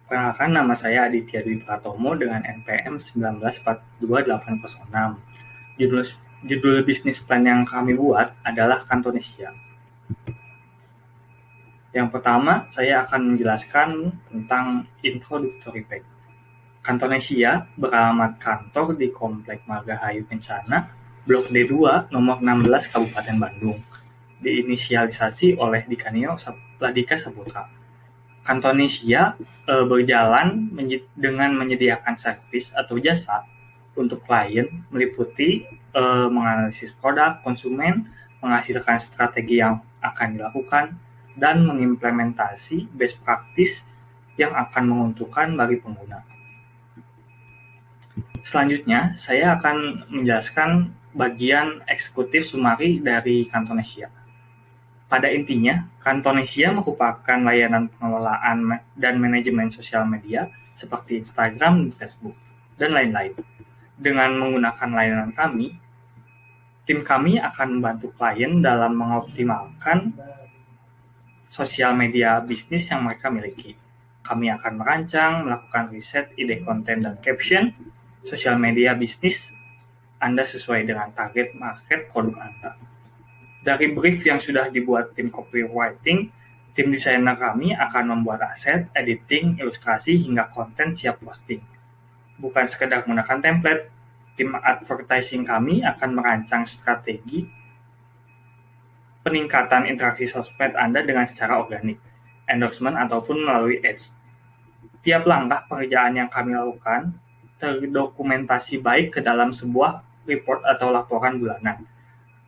Perkenalkan, nama saya Aditya Dwi Pratomo dengan NPM 1942806. Judul, judul bisnis plan yang kami buat adalah Kantonesia. Yang pertama, saya akan menjelaskan tentang introductory fact. Kantonesia beralamat kantor di Komplek Margahayu Kencana, Blok D2, nomor 16, Kabupaten Bandung. Diinisialisasi oleh Dikanio Ladika Saputra. Kantonesia berjalan dengan menyediakan servis atau jasa untuk klien meliputi menganalisis produk konsumen, menghasilkan strategi yang akan dilakukan, dan mengimplementasi best practice yang akan menguntungkan bagi pengguna. Selanjutnya, saya akan menjelaskan bagian eksekutif sumari dari Kantonesia. Pada intinya, Kantonesia merupakan layanan pengelolaan dan manajemen sosial media seperti Instagram dan Facebook, dan lain-lain. Dengan menggunakan layanan kami, tim kami akan membantu klien dalam mengoptimalkan sosial media bisnis yang mereka miliki. Kami akan merancang, melakukan riset ide konten dan caption sosial media bisnis Anda sesuai dengan target market produk Anda. Dari brief yang sudah dibuat tim copywriting, tim desainer kami akan membuat aset, editing, ilustrasi, hingga konten siap posting. Bukan sekedar menggunakan template, tim advertising kami akan merancang strategi peningkatan interaksi sosmed Anda dengan secara organik, endorsement, ataupun melalui ads. Tiap langkah pekerjaan yang kami lakukan terdokumentasi baik ke dalam sebuah report atau laporan bulanan.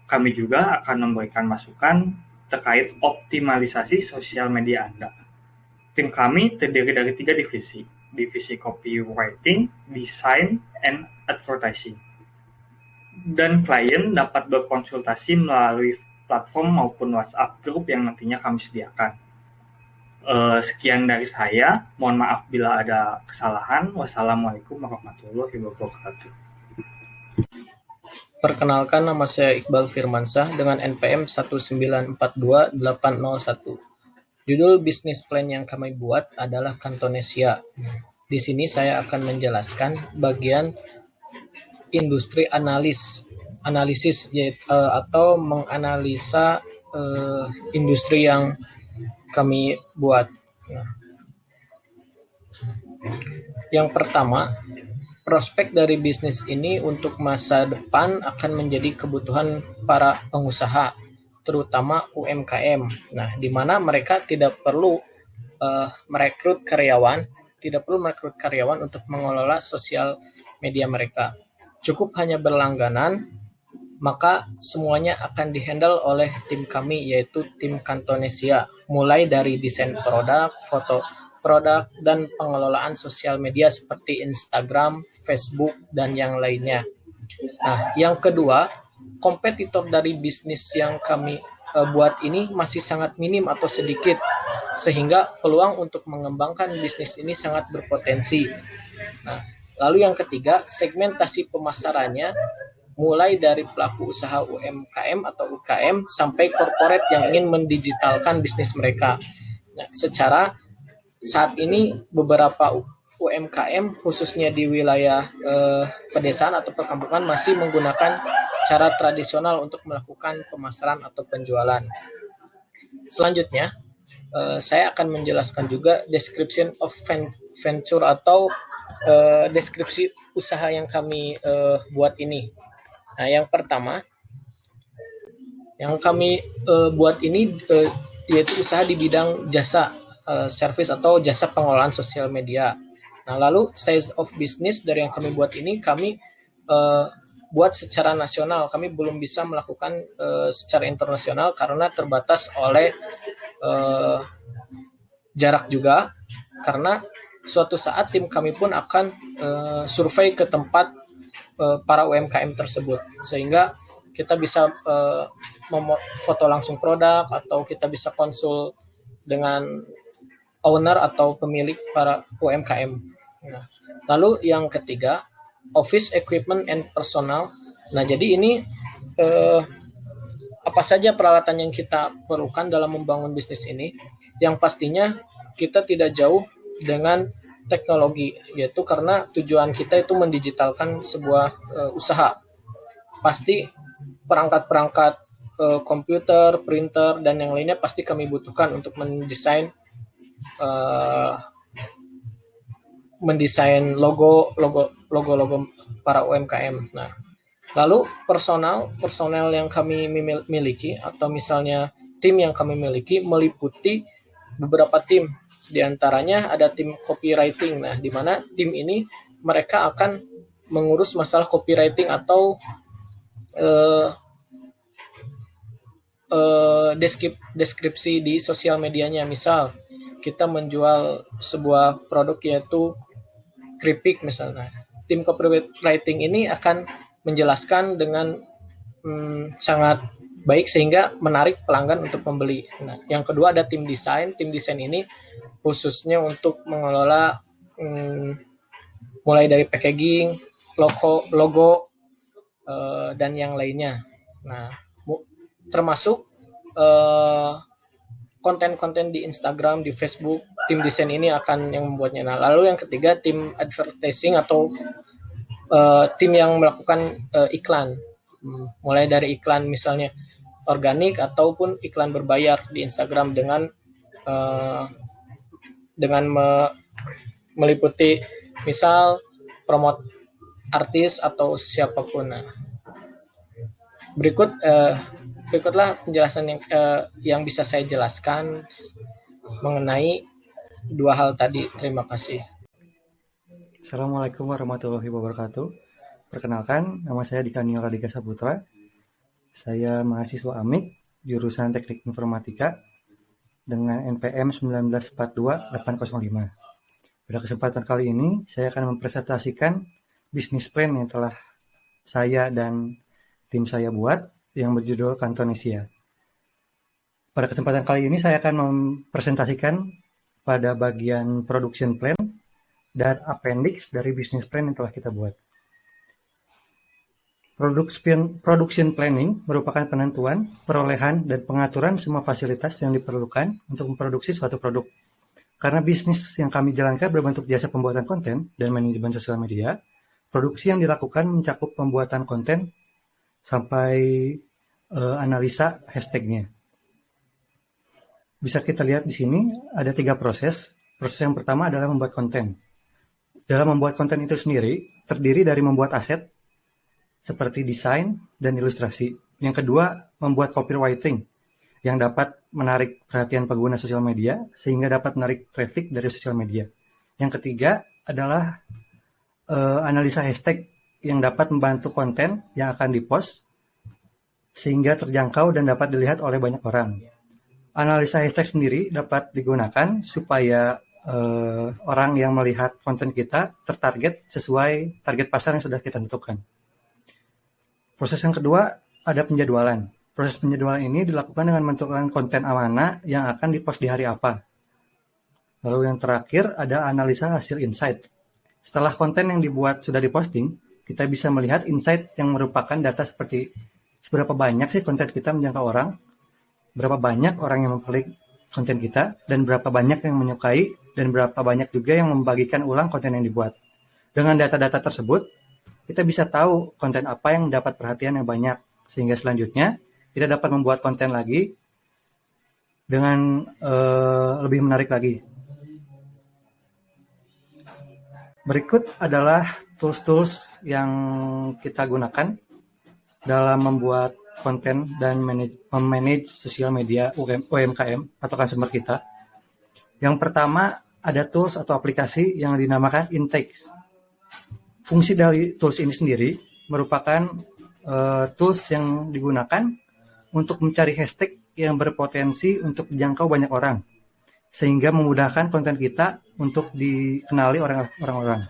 Kami juga akan memberikan masukan terkait optimalisasi sosial media Anda. Tim kami terdiri dari 3 divisi, divisi copywriting, design, and advertising. Dan klien dapat berkonsultasi melalui platform maupun WhatsApp group yang nantinya kami sediakan. Sekian dari saya, mohon maaf bila ada kesalahan. Wassalamualaikum warahmatullahi wabarakatuh. Perkenalkan, nama saya Iqbal Firmansyah dengan NPM 1942801. Judul bisnis plan yang kami buat adalah Kantonesia. Di sini saya akan menjelaskan bagian industri analisis yaitu, atau menganalisa industri yang kami buat. Yang pertama, prospek dari bisnis ini untuk masa depan akan menjadi kebutuhan para pengusaha, terutama UMKM. Nah, di mana mereka tidak perlu merekrut karyawan untuk mengelola sosial media mereka. Cukup hanya berlangganan, maka semuanya akan dihandle oleh tim kami, yaitu tim Kantonesia, mulai dari desain produk, foto produk, dan pengelolaan sosial media seperti Instagram, Facebook, dan yang lainnya. Nah, yang kedua, kompetitor dari bisnis yang kami buat ini masih sangat minim atau sedikit, sehingga peluang untuk mengembangkan bisnis ini sangat berpotensi. Nah, lalu yang ketiga, segmentasi pemasarannya mulai dari pelaku usaha UMKM atau UKM sampai corporate yang ingin mendigitalkan bisnis mereka. Nah, secara saat ini beberapa UMKM khususnya di wilayah pedesaan atau perkampungan masih menggunakan cara tradisional untuk melakukan pemasaran atau penjualan. Selanjutnya, saya akan menjelaskan juga description of venture atau deskripsi usaha yang kami buat ini. Nah, yang pertama, yang kami buat ini yaitu usaha di bidang jasa service atau jasa pengelolaan sosial media. Nah, lalu size of business dari yang kami buat ini, kami buat secara nasional. Kami belum bisa melakukan secara internasional karena terbatas oleh jarak juga, karena suatu saat tim kami pun akan survei ke tempat para UMKM tersebut, sehingga kita bisa foto langsung produk atau kita bisa konsul dengan owner atau pemilik para UMKM. Nah, lalu yang ketiga, office equipment and personal. Nah, jadi ini apa saja peralatan yang kita perlukan dalam membangun bisnis ini? Yang pastinya kita tidak jauh dengan teknologi, yaitu karena tujuan kita itu mendigitalkan sebuah usaha. Pasti perangkat-perangkat komputer, printer, dan yang lainnya pasti kami butuhkan untuk eh, mendesain logo para UMKM. Nah, lalu personel yang kami miliki atau misalnya tim yang kami miliki meliputi beberapa tim. Di antaranya ada tim copywriting. Nah, di mana tim ini mereka akan mengurus masalah copywriting atau eh, deskripsi di sosial medianya. Misal kita menjual sebuah produk yaitu keripik misalnya. Tim copywriting ini akan menjelaskan dengan sangat baik sehingga menarik pelanggan untuk membeli. Nah, yang kedua ada tim desain. Tim desain ini khususnya untuk mengelola mulai dari packaging, logo dan yang lainnya. Nah, termasuk konten-konten di Instagram, di Facebook, tim desain ini akan yang membuatnya. Nah, lalu yang ketiga tim advertising atau tim yang melakukan iklan, mulai dari iklan misalnya organik ataupun iklan berbayar di Instagram dengan meliputi misal promote artis atau siapapun. Nah, berikutlah penjelasan yang bisa saya jelaskan mengenai dua hal tadi. Terima kasih. Assalamualaikum warahmatullahi wabarakatuh. Perkenalkan, nama saya Dikaniel Radika Saputra. Saya mahasiswa AMIK, jurusan Teknik Informatika dengan NPM 1942805. Pada kesempatan kali ini, saya akan mempresentasikan bisnis plan yang telah saya dan tim saya buat yang berjudul Kantonesia. Pada kesempatan kali ini, saya akan mempresentasikan pada bagian production plan dan appendix dari bisnis plan yang telah kita buat. Production planning merupakan penentuan, perolehan, dan pengaturan semua fasilitas yang diperlukan untuk memproduksi suatu produk. Karena bisnis yang kami jalankan berbentuk jasa pembuatan konten dan manajemen sosial media, produksi yang dilakukan mencakup pembuatan konten sampai analisa hashtagnya. Bisa kita lihat di sini ada 3 proses. Proses yang pertama adalah membuat konten. Dalam membuat konten itu sendiri terdiri dari membuat aset seperti desain dan ilustrasi. Yang kedua, membuat copywriting yang dapat menarik perhatian pengguna sosial media sehingga dapat menarik traffic dari sosial media. Yang ketiga adalah analisa hashtag yang dapat membantu konten yang akan dipost sehingga terjangkau dan dapat dilihat oleh banyak orang. Analisa hashtag sendiri dapat digunakan supaya orang yang melihat konten kita tertarget sesuai target pasar yang sudah kita tentukan. Proses yang kedua ada penjadwalan. Proses penjadwalan ini dilakukan dengan menentukan konten mana yang akan dipost di hari apa. Lalu yang terakhir ada analisa hasil insight. Setelah konten yang dibuat sudah diposting, kita bisa melihat insight yang merupakan data seperti seberapa banyak sih konten kita menjangkau orang, berapa banyak orang yang mengklik konten kita, dan berapa banyak yang menyukai, dan berapa banyak juga yang membagikan ulang konten yang dibuat. Dengan data-data tersebut, kita bisa tahu konten apa yang dapat perhatian yang banyak, sehingga selanjutnya kita dapat membuat konten lagi dengan lebih menarik lagi. Berikut adalah tools-tools yang kita gunakan dalam membuat konten dan memanage sosial media UMKM atau customer kita. Yang pertama ada tools atau aplikasi yang dinamakan Intex. Fungsi dari tools ini sendiri merupakan tools yang digunakan untuk mencari hashtag yang berpotensi untuk dijangkau banyak orang, sehingga memudahkan konten kita untuk dikenali orang-orang.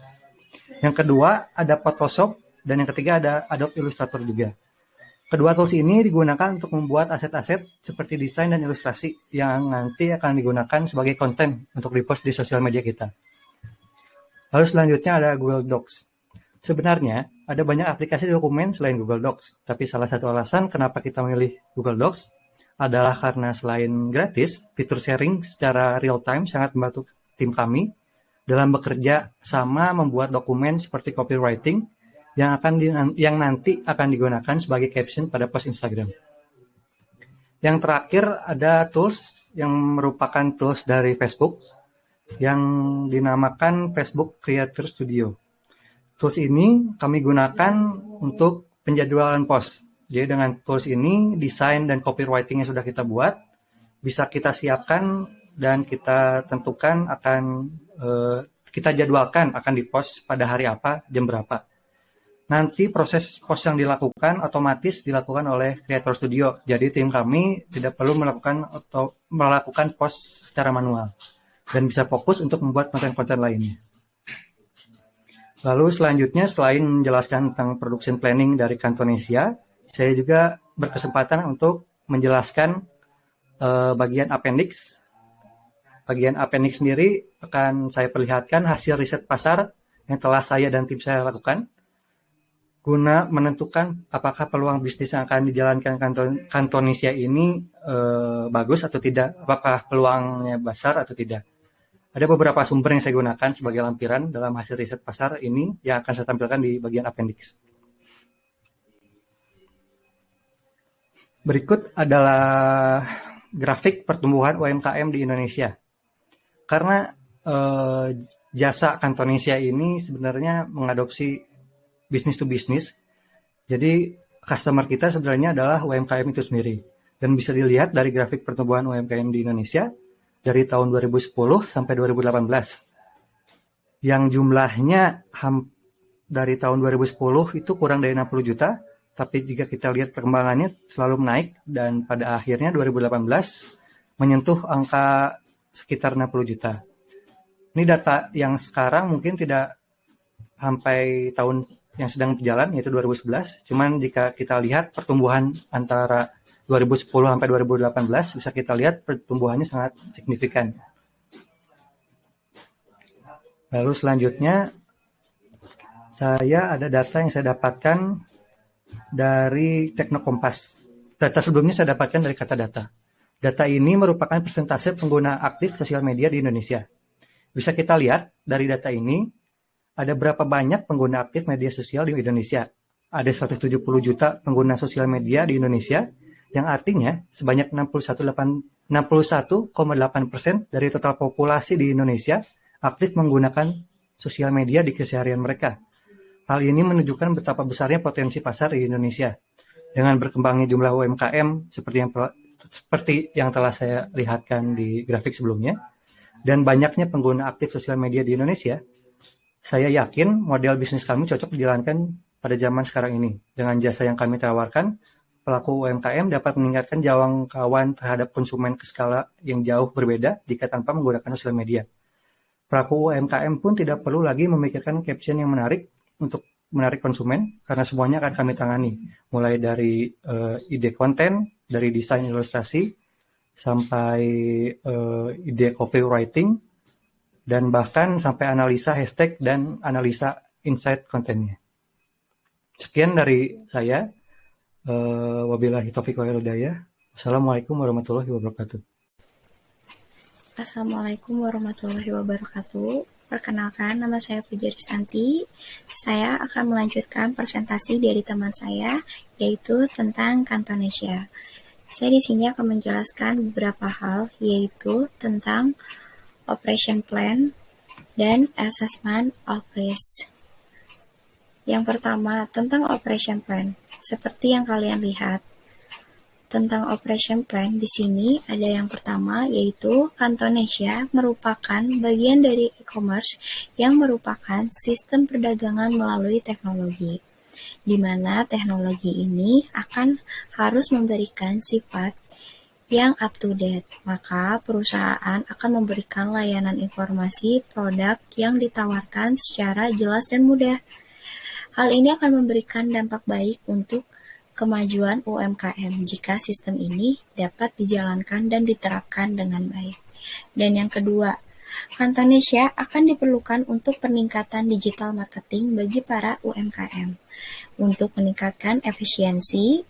Yang kedua ada Photoshop dan yang ketiga ada Adobe Illustrator juga. Kedua tools ini digunakan untuk membuat aset-aset seperti desain dan ilustrasi yang nanti akan digunakan sebagai konten untuk dipost di sosial media kita. Lalu selanjutnya ada Google Docs. Sebenarnya ada banyak aplikasi dokumen selain Google Docs, tapi salah satu alasan kenapa kita memilih Google Docs adalah karena selain gratis, fitur sharing secara real time sangat membantu tim kami dalam bekerja sama membuat dokumen seperti copywriting yang nanti akan digunakan sebagai caption pada post Instagram. Yang terakhir ada tools yang merupakan tools dari Facebook yang dinamakan Facebook Creator Studio. Tools ini kami gunakan untuk penjadwalan post. Jadi dengan tools ini, desain dan copywriting yang sudah kita buat, bisa kita siapkan dan kita tentukan kita jadwalkan akan dipost pada hari apa, jam berapa. Nanti proses post yang dilakukan otomatis dilakukan oleh Creator Studio. Jadi tim kami tidak perlu melakukan post secara manual dan bisa fokus untuk membuat konten-konten lainnya. Lalu selanjutnya, selain menjelaskan tentang production planning dari Kantonesia, saya juga berkesempatan untuk menjelaskan bagian appendix. Bagian appendix sendiri akan saya perlihatkan hasil riset pasar yang telah saya dan tim saya lakukan guna menentukan apakah peluang bisnis yang akan dijalankan Kantonesia ini bagus atau tidak, apakah peluangnya besar atau tidak. Ada beberapa sumber yang saya gunakan sebagai lampiran dalam hasil riset pasar ini yang akan saya tampilkan di bagian appendix. Berikut adalah grafik pertumbuhan UMKM di Indonesia. Karena jasa Kantonesia ini sebenarnya mengadopsi business to business, jadi customer kita sebenarnya adalah UMKM itu sendiri. Dan bisa dilihat dari grafik pertumbuhan UMKM di Indonesia dari tahun 2010 sampai 2018. Yang jumlahnya dari tahun 2010 itu kurang dari 60 juta, tapi jika kita lihat perkembangannya selalu naik dan pada akhirnya 2018 menyentuh angka sekitar 60 juta. Ini data yang sekarang mungkin tidak sampai tahun yang sedang berjalan, yaitu 2011. Cuman jika kita lihat pertumbuhan antara 2010 sampai 2018, bisa kita lihat pertumbuhannya sangat signifikan. Lalu selanjutnya, saya ada data yang saya dapatkan dari Teknokompas. Data sebelumnya saya dapatkan dari Kata Data. Data ini merupakan persentase pengguna aktif sosial media di Indonesia. Bisa kita lihat dari data ini, ada berapa banyak pengguna aktif media sosial di Indonesia. Ada 170 juta pengguna sosial media di Indonesia, yang artinya sebanyak 61,8% dari total populasi di Indonesia aktif menggunakan sosial media di keseharian mereka. Hal ini menunjukkan betapa besarnya potensi pasar di Indonesia. Dengan berkembangnya jumlah UMKM seperti yang telah saya lihatkan di grafik sebelumnya, dan banyaknya pengguna aktif sosial media di Indonesia, saya yakin model bisnis kami cocok dijalankan pada zaman sekarang ini. Dengan jasa yang kami tawarkan, pelaku UMKM dapat meningkatkan jangkauan terhadap konsumen ke skala yang jauh berbeda jika tanpa menggunakan sosial media. Pelaku UMKM pun tidak perlu lagi memikirkan caption yang menarik untuk menarik konsumen, karena semuanya akan kami tangani, mulai dari ide konten, dari desain ilustrasi, sampai ide copywriting, dan bahkan sampai analisa hashtag dan analisa insight kontennya. Sekian dari saya. Wabillahi taufiq wal hidayah. Assalamualaikum warahmatullahi wabarakatuh. Assalamualaikum warahmatullahi wabarakatuh. Perkenalkan, nama saya Puja Ristanti. Saya akan melanjutkan presentasi dari teman saya, yaitu tentang Kantonesia. Saya di sini akan menjelaskan beberapa hal, yaitu tentang operation plan dan assessment of risk. Yang pertama, tentang operation plan. Seperti yang kalian lihat, tentang operation plan di sini ada yang pertama, yaitu Kantonesia merupakan bagian dari e-commerce yang merupakan sistem perdagangan melalui teknologi, di mana teknologi ini akan harus memberikan sifat yang up to date, maka perusahaan akan memberikan layanan informasi produk yang ditawarkan secara jelas dan mudah. Hal ini akan memberikan dampak baik untuk kemajuan UMKM jika sistem ini dapat dijalankan dan diterapkan dengan baik. Dan yang kedua, Kantonesia akan diperlukan untuk peningkatan digital marketing bagi para UMKM untuk meningkatkan efisiensi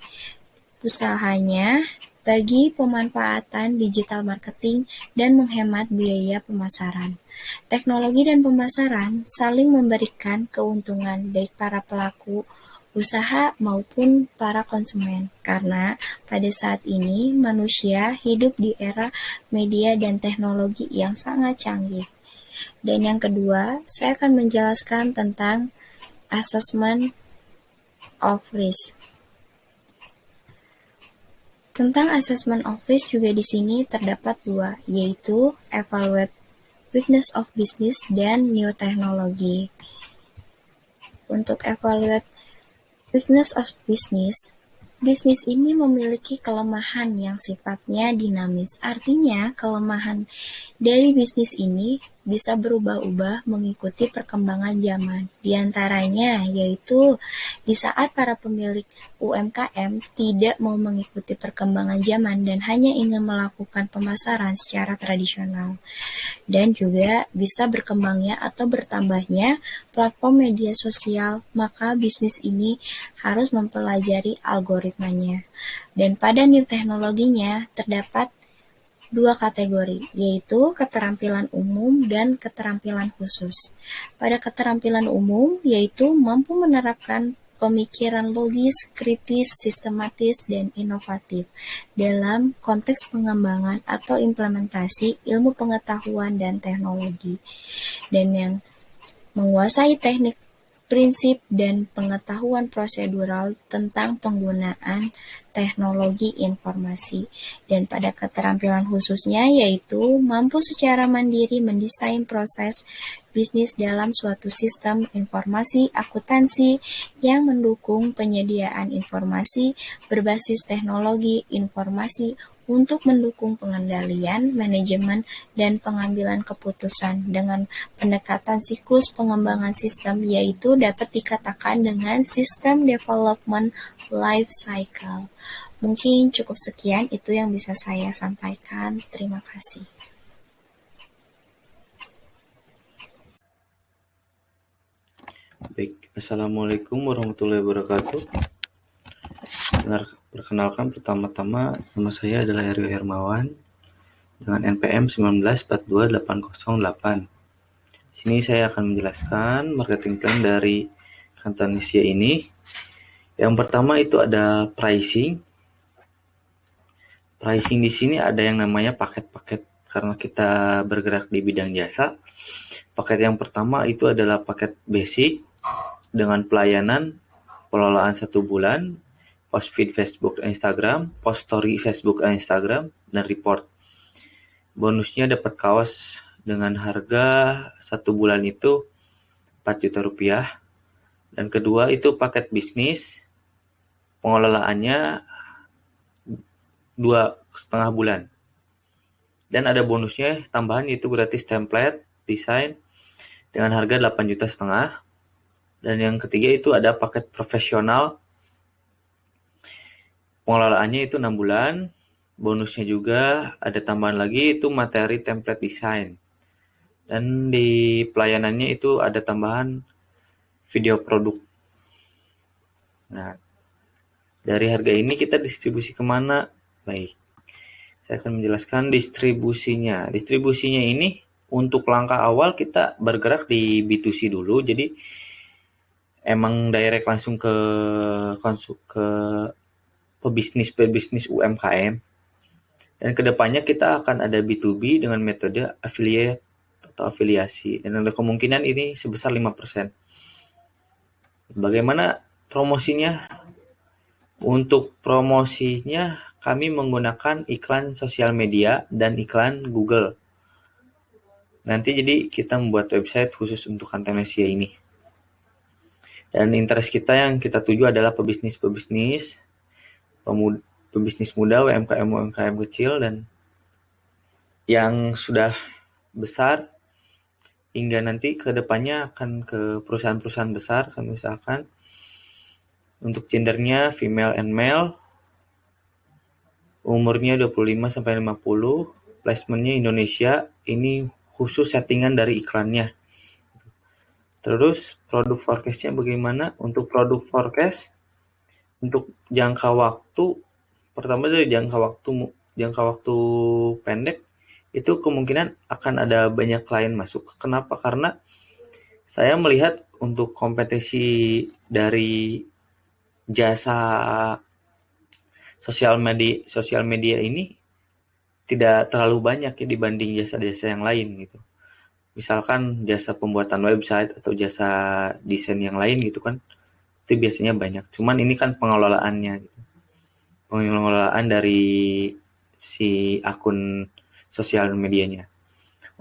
usahanya bagi pemanfaatan digital marketing dan menghemat biaya pemasaran. Teknologi dan pemasaran saling memberikan keuntungan baik para pelaku usaha maupun para konsumen, karena pada saat ini manusia hidup di era media dan teknologi yang sangat canggih. Dan yang kedua, saya akan menjelaskan tentang assessment of risk. Tentang assessment of risk juga di sini terdapat dua, yaitu evaluate weakness of business dan new technology. Untuk evaluate weakness of business, bisnis ini memiliki kelemahan yang sifatnya dinamis. Artinya, kelemahan dari bisnis ini bisa berubah-ubah mengikuti perkembangan zaman. Di antaranya yaitu di saat para pemilik UMKM tidak mau mengikuti perkembangan zaman dan hanya ingin melakukan pemasaran secara tradisional. Dan juga bisa berkembangnya atau bertambahnya platform media sosial, maka bisnis ini harus mempelajari algoritmanya. Dan pada new teknologinya terdapat dua kategori, yaitu keterampilan umum dan keterampilan khusus. Pada keterampilan umum, yaitu mampu menerapkan pemikiran logis, kritis, sistematis, dan inovatif dalam konteks pengembangan atau implementasi ilmu pengetahuan dan teknologi. Dan yang menguasai teknik, prinsip, dan pengetahuan prosedural tentang penggunaan teknologi informasi. Dan pada keterampilan khususnya yaitu mampu secara mandiri mendesain proses bisnis dalam suatu sistem informasi akuntansi yang mendukung penyediaan informasi berbasis teknologi informasi untuk mendukung pengendalian, manajemen, dan pengambilan keputusan dengan pendekatan siklus pengembangan sistem, yaitu dapat dikatakan dengan sistem development life cycle. Mungkin cukup sekian itu yang bisa saya sampaikan. Terima kasih. Baik, Assalamualaikum warahmatullahi wabarakatuh. Perkenalkan, pertama-tama nama saya adalah Herio Hermawan dengan NPM 1942808. Di sini saya akan menjelaskan marketing plan dari Kantonesia ini. Yang pertama itu ada pricing. Pricing di sini ada yang namanya paket-paket karena kita bergerak di bidang jasa. Paket yang pertama itu adalah paket basic dengan pelayanan pengelolaan 1 bulan, post feed Facebook dan Instagram, post story Facebook dan Instagram, dan report. Bonusnya dapat kaos dengan harga 1 bulan itu 4 juta rupiah. Dan kedua itu paket bisnis, pengelolaannya 2,5 bulan. Dan ada bonusnya tambahan yaitu gratis template, desain dengan harga 8,5 juta. Dan yang ketiga itu ada paket profesional, pengelolaannya itu 6 bulan, bonusnya juga ada tambahan lagi itu materi template desain. Dan di pelayanannya itu ada tambahan video produk. Nah, dari harga ini kita distribusi kemana? Baik, saya akan menjelaskan distribusinya. Distribusinya ini untuk langkah awal kita bergerak di B2C dulu, jadi emang direct langsung ke pebisnis UMKM. Dan kedepannya kita akan ada B2B dengan metode affiliate atau afiliasi. Dan ada kemungkinan ini sebesar 5%. Bagaimana promosinya? Untuk promosinya kami menggunakan iklan sosial media dan iklan Google. Nanti jadi kita membuat website khusus untuk Kantonesia ini. Dan interest kita yang kita tuju adalah pebisnis muda, UMKM kecil, dan yang sudah besar hingga nanti ke depannya akan ke perusahaan-perusahaan besar. Misalkan untuk gendernya female and male, umurnya 25-50, placementnya Indonesia, ini khusus settingan dari iklannya. Terus produk forecast-nya bagaimana? Untuk produk forecast, untuk jangka waktu pertama dari jangka waktu pendek itu kemungkinan akan ada banyak klien masuk. Kenapa? Karena saya melihat untuk kompetisi dari jasa sosial media ini tidak terlalu banyak ya dibanding jasa-jasa yang lain gitu. Misalkan jasa pembuatan website atau jasa desain yang lain gitu kan, itu biasanya banyak. Cuman ini kan pengelolaannya gitu. Pengelolaan dari si akun sosial medianya.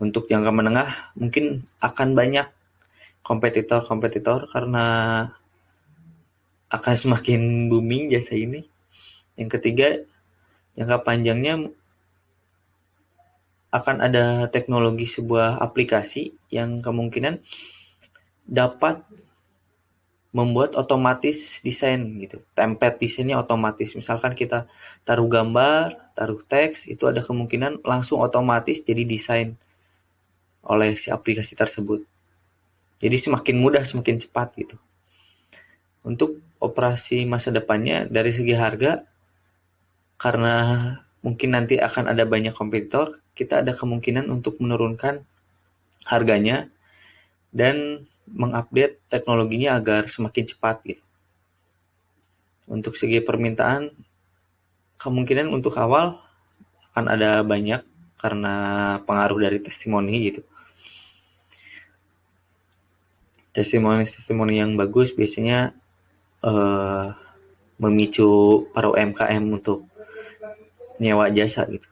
Untuk jangka menengah mungkin akan banyak kompetitor karena akan semakin booming jasa ini. Yang ketiga, jangka panjangnya akan ada teknologi sebuah aplikasi yang kemungkinan dapat membuat otomatis desain gitu. Template desainnya otomatis. Misalkan kita taruh gambar, taruh teks, itu ada kemungkinan langsung otomatis jadi desain oleh si aplikasi tersebut. Jadi semakin mudah, semakin cepat gitu. Untuk operasi masa depannya dari segi harga, karena mungkin nanti akan ada banyak kompetitor, kita ada kemungkinan untuk menurunkan harganya dan mengupdate teknologinya agar semakin cepat gitu. Untuk segi permintaan, kemungkinan untuk awal akan ada banyak karena pengaruh dari testimoni gitu. Testimoni yang bagus biasanya memicu para UMKM untuk nyewa jasa gitu.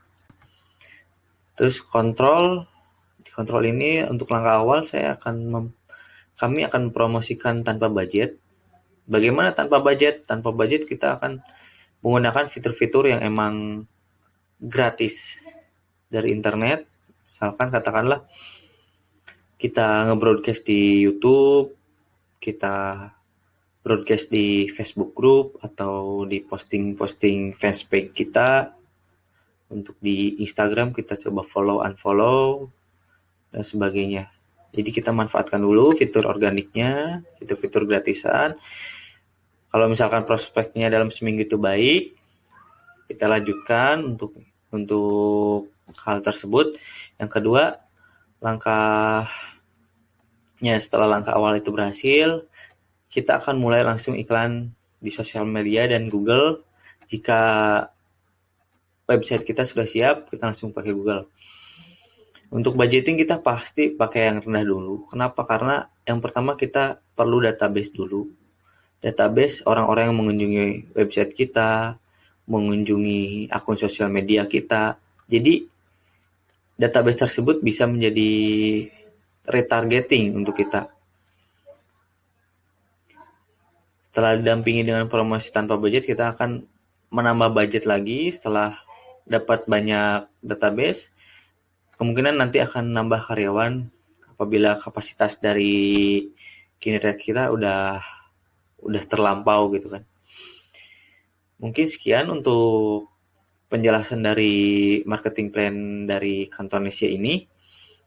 Terus di kontrol ini untuk langkah awal kami akan promosikan tanpa budget. Bagaimana tanpa budget? Tanpa budget kita akan menggunakan fitur-fitur yang emang gratis dari internet. Misalkan katakanlah kita nge-broadcast di YouTube, kita broadcast di Facebook group atau di posting-posting fanspage kita. Untuk di Instagram kita coba follow unfollow dan sebagainya. Jadi kita manfaatkan dulu fitur organiknya, fitur-fitur gratisan. Kalau misalkan prospeknya dalam seminggu itu baik, kita lanjutkan untuk hal tersebut. Yang kedua, setelah langkah awal itu berhasil, kita akan mulai langsung iklan di sosial media dan Google. Jika website kita sudah siap, kita langsung pakai Google. Untuk budgeting kita pasti pakai yang rendah dulu. Kenapa? Karena yang pertama kita perlu database dulu. Database orang-orang yang mengunjungi website kita, mengunjungi akun sosial media kita. Jadi database tersebut bisa menjadi retargeting untuk kita. Setelah didampingi dengan promosi tanpa budget, kita akan menambah budget lagi setelah dapat banyak database. Kemungkinan nanti akan nambah karyawan apabila kapasitas dari kinerja kita udah terlampau gitu kan. Mungkin sekian untuk penjelasan dari marketing plan dari Kantonesia ini.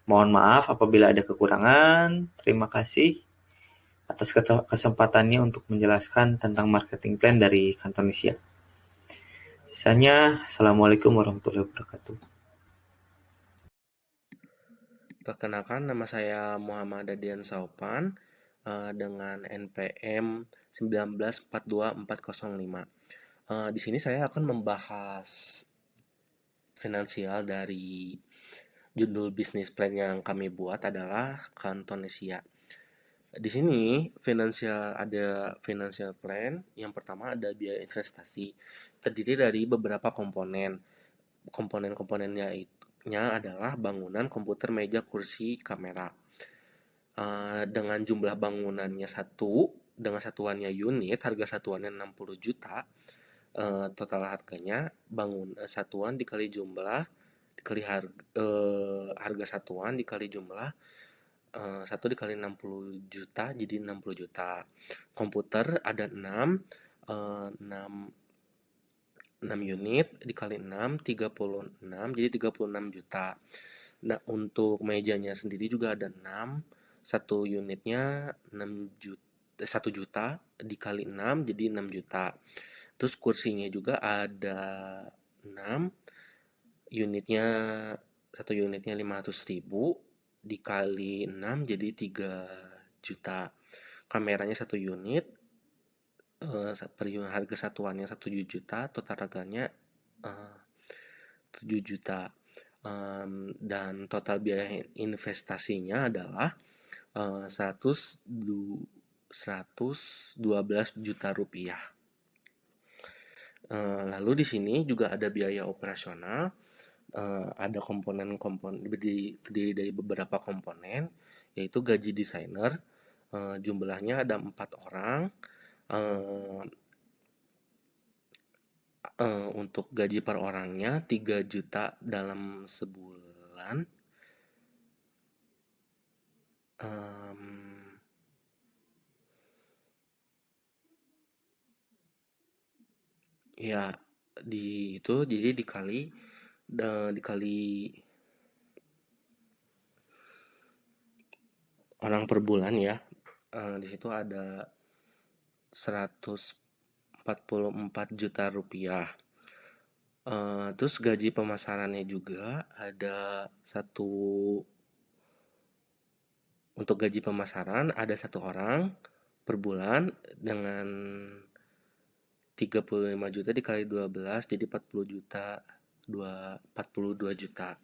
Mohon maaf apabila ada kekurangan. Terima kasih atas kesempatannya untuk menjelaskan tentang marketing plan dari Kantonesia. Sisanya, Assalamualaikum warahmatullahi wabarakatuh. Perkenalkan, nama saya Muhammad Dadian Saupan dengan NPM 1942405. Di sini saya akan membahas finansial dari judul bisnis plan yang kami buat adalah Kantonesia. Di sini ada financial plan. Yang pertama ada biaya investasi, terdiri dari beberapa komponen. Komponen-komponennya adalah bangunan, komputer, meja, kursi, kamera. Dengan jumlah bangunannya dengan satuannya unit, harga satuannya 60 juta. Total harganya satuan dikali jumlah dikali harga satuan dikali jumlah 1 dikali 60 juta jadi 60 juta. Komputer ada 6 unit dikali 6 36 jadi 36 juta. Nah, untuk mejanya sendiri juga ada 6. Satu unitnya 1 juta dikali 6 jadi 6 juta. Terus kursinya juga ada 6, unitnya satu unitnya 500.000 dikali 6 jadi 3 juta. Kameranya satu unit, per unit harga satuannya 1 juta, total harganya 7 juta. Dan total biaya investasinya adalah 112 juta rupiah. Lalu di sini juga ada biaya operasional, ada komponen-komponen terdiri dari beberapa komponen, yaitu gaji desainer, jumlahnya ada 4 orang. Untuk gaji per orangnya 3 juta dalam sebulan. Ya itu jadi dikali orang per bulan ya. Di situ ada 144 juta rupiah. Terus gaji pemasarannya juga ada untuk gaji pemasaran ada 1 orang per bulan dengan 35 juta dikali 12 jadi 40 juta, 42 juta.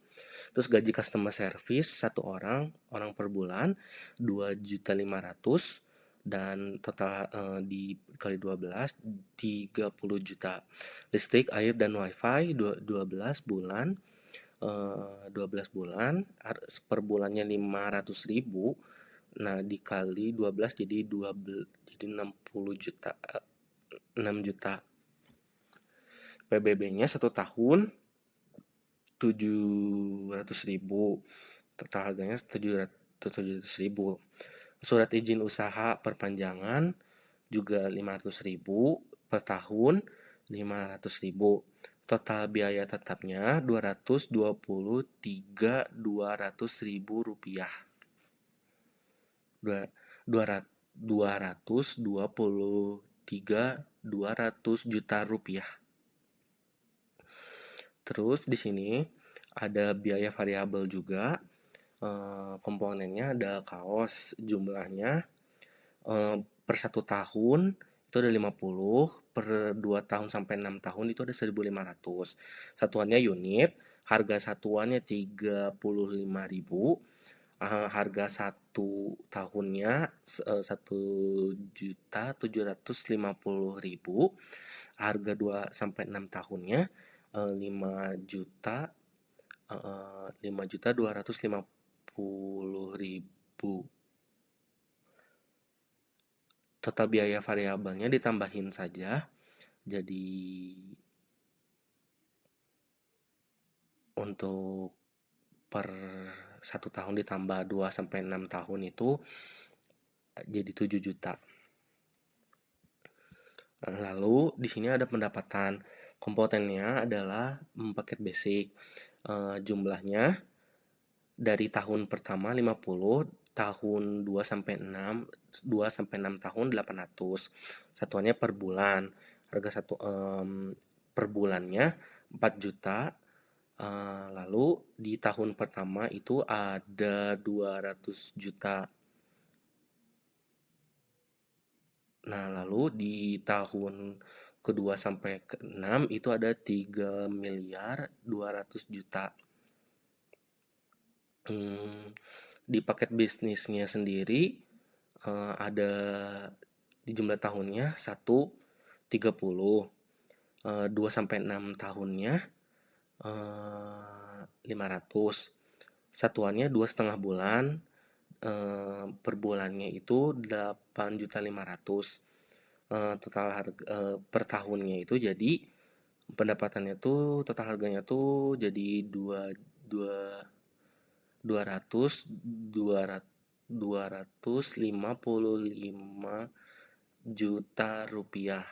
Terus gaji customer service 1 orang per bulan 2.500.000 dan total dikali 12 30 juta. Listrik, air dan wifi 12 bulan. 12 bulan per bulannya 500.000. Nah, dikali 12 jadi 60 juta. 6 juta. PBB-nya 1 tahun 700.000. Total harganya 700.000. Surat izin usaha perpanjangan juga 500.000 per tahun, 500.000. Total biaya tetapnya 223.200.000 rupiah. 223.200 juta rupiah. Terus di sini ada biaya variabel juga. Komponennya ada kaos, jumlahnya per 1 tahun itu ada 50, per 2 tahun sampai 6 tahun itu ada 1.500. Satuannya unit, harga satuannya 35.000. Harga 1 tahunnya 1.750.000. Harga 2 sampai 6 tahunnya 5.250.000. Total biaya variabelnya ditambahin saja. Jadi untuk per 1 tahun ditambah 2 sampai 6 tahun itu jadi 7 juta. Lalu di sini ada pendapatan. Komponennya adalah paket basic. Jumlahnya dari tahun pertama 50, tahun 2 sampai 6 tahun 800. Satuannya per bulan. Harga per bulannya 4 juta. Lalu di tahun pertama itu ada 200 juta. Nah, lalu di tahun kedua sampai ke-6 itu ada 3.200.000.000. Di paket bisnisnya sendiri ada di jumlah tahunnya 30, 2 sampai 6 tahunnya 500. Satuannya 2,5 bulan. Per bulannya itu 8.500.000. Total harga per tahunnya itu jadi pendapatannya tuh total harganya tuh jadi 255 juta rupiah.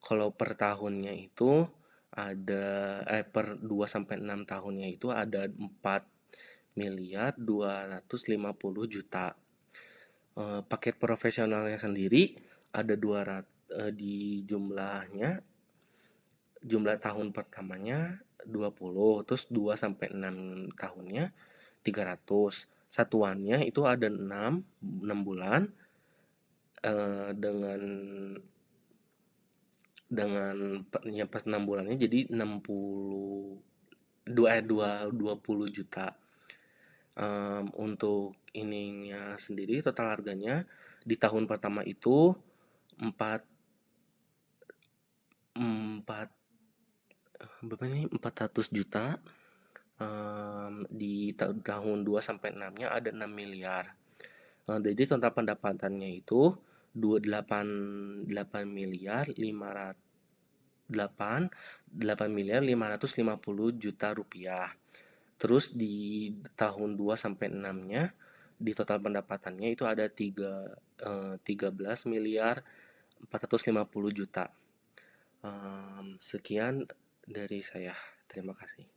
Kalau per tahunnya itu ada per 2 sampai 6 tahunnya itu ada 4.250.000.000. Paket profesionalnya sendiri ada di jumlah tahun pertamanya 20, terus 2 sampai 6 tahunnya 300. Satuannya itu ada 6 bulan, dengan yang pas 6 bulannya jadi 20 juta. Untuk ininya sendiri total harganya di tahun pertama itu 4 400 juta. Di tahun 2 sampai 6-nya ada 6 miliar. Jadi total pendapatannya itu 8 miliar 550 juta rupiah. Terus di tahun 2 sampai 6-nya di total pendapatannya itu ada 13 miliar 450 juta. Sekian dari saya. Terima kasih.